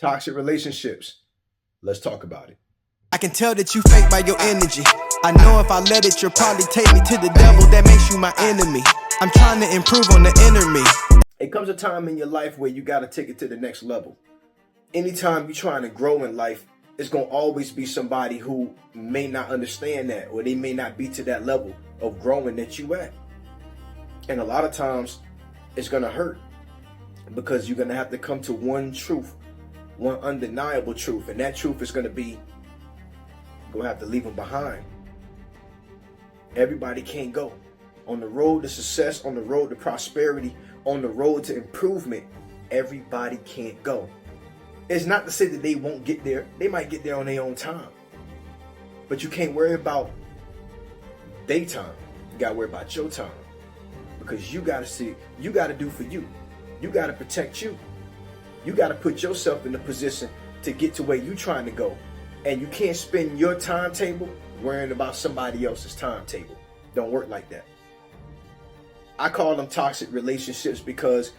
Toxic relationships. Let's talk about it. I can tell that you fake by your energy. I know if I let it, you'll probably take me to the devil. That makes you my enemy. I'm trying to improve on the inner me. It comes a time in your life where you got to take it to the next level. Anytime you're trying to grow in life, it's going to always be somebody who may not understand that, or they may not be to that level of growing that you at. And a lot of times it's going to hurt because you're going to have to come to one truth, one undeniable truth. And that truth is going to be, you're going to have to leave them behind. Everybody can't go. On the road to success, on the road to prosperity, on the road to improvement, everybody can't go. It's not to say that they won't get there. They might get there on their own time. But you can't worry about their time. You got to worry about your time. Because you got to see, you got to do for you. You got to protect you. You got to put yourself in a position to get to where you're trying to go. And you can't spend your timetable worrying about somebody else's timetable. Don't work like that. I call them toxic relationships because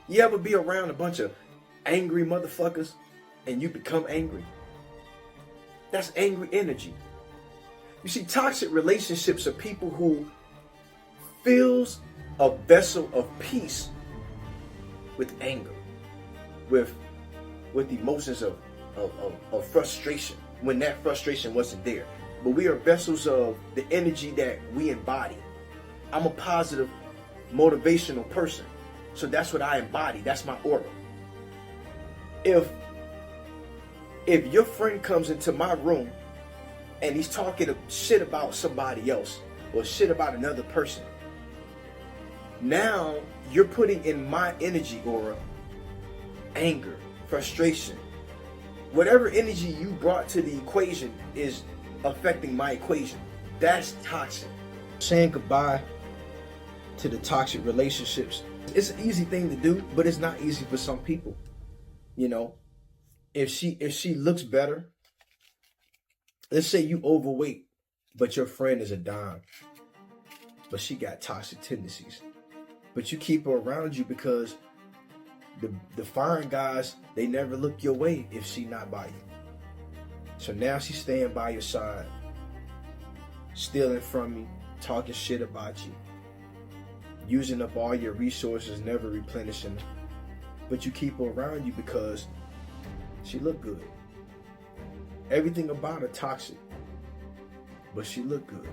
you ever be around a bunch of angry motherfuckers and you become angry? That's angry energy. You see, toxic relationships are people who fills a vessel of peace with anger, with emotions of frustration when that frustration wasn't there. But we are vessels of the energy that we embody. I'm a positive, motivational person. So that's what I embody. That's my aura. If your friend comes into my room and he's talking shit about somebody else or shit about another person, now you're putting in my energy aura anger, frustration. Whatever energy you brought to the equation is affecting my equation. That's toxic. Saying goodbye to the toxic relationships. It's an easy thing to do, but it's not easy for some people. You know, if she looks better, let's say you overweight, but your friend is a dime, but she got toxic tendencies. But you keep her around you because the foreign guys, they never look your way if she not by you. So now she's staying by your side, stealing from you, talking shit about you, using up all your resources, never replenishing them. But you keep her around you because she look good. Everything about her toxic, but she look good.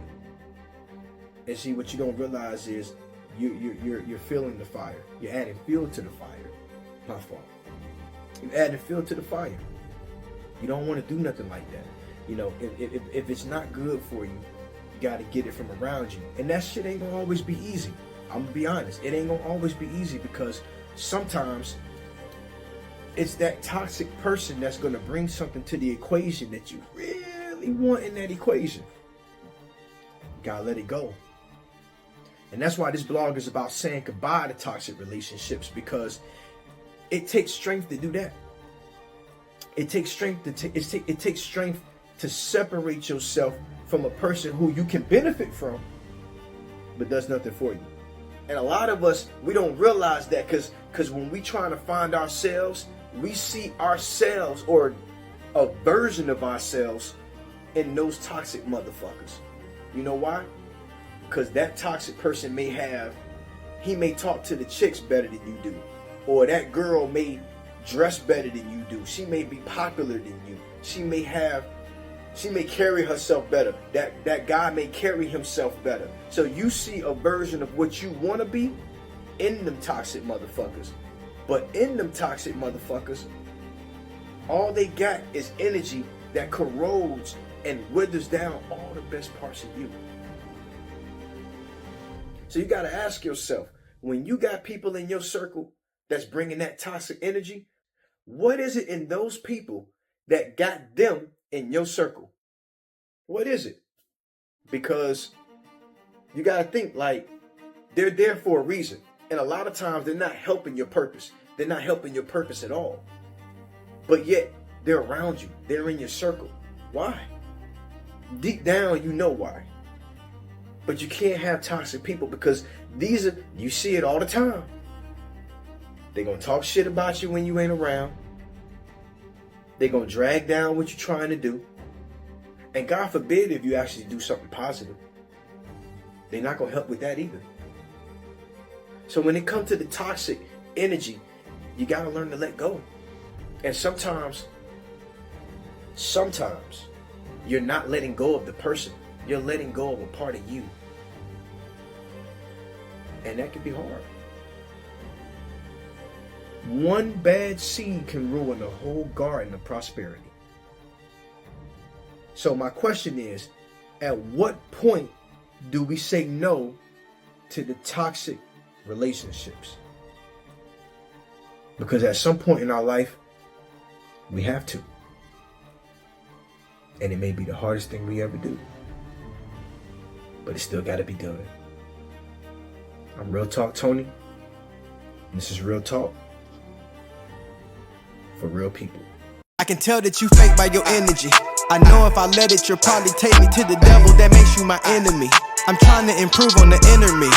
And see, what you don't realize is you're feeling the fire. You're adding fuel to the fire. My fault. You're adding fuel to the fire. You don't want to do nothing like that. You know, if it's not good for you, you got to get it from around you. And that shit ain't gonna always be easy. I'm gonna be honest. It ain't gonna always be easy because sometimes it's that toxic person that's gonna bring something to the equation that you really want in that equation. You gotta let it go. And that's why this blog is about saying goodbye to toxic relationships, because it takes strength to do that. It takes strength it takes strength to separate yourself from a person who you can benefit from, but does nothing for you. And a lot of us, we don't realize that because when we trying to find ourselves, we see ourselves or a version of ourselves in those toxic motherfuckers. You know why? Because that toxic person he may talk to the chicks better than you do. Or that girl may dress better than you do. She may be popular than you. She may carry herself better. That guy may carry himself better. So you see a version of what you want to be in them toxic motherfuckers. But in them toxic motherfuckers, all they got is energy that corrodes and withers down all the best parts of you. So you got to ask yourself, when you got people in your circle that's bringing that toxic energy, what is it in those people that got them in your circle? What is it? Because you got to think, like, they're there for a reason. And a lot of times they're not helping your purpose. They're not helping your purpose at all. But yet they're around you. They're in your circle. Why? Deep down, you know why. But you can't have toxic people because you see it all the time. They're going to talk shit about you when you ain't around. They're going to drag down what you're trying to do. And God forbid if you actually do something positive, they're not going to help with that either. So when it comes to the toxic energy, you got to learn to let go. And sometimes you're not letting go of the person. You're letting go of a part of you. And that can be hard. One bad seed can ruin a whole garden of prosperity. So my question is, at what point do we say no to the toxic relationships? Because at some point in our life, we have to. And it may be the hardest thing we ever do. But it still got to be done. I'm Real Talk Tony. This is Real Talk for real people. I can tell that you fake by your energy. I know if I let it, you'll probably take me to the devil. That makes you my enemy. I'm trying to improve on the inner me.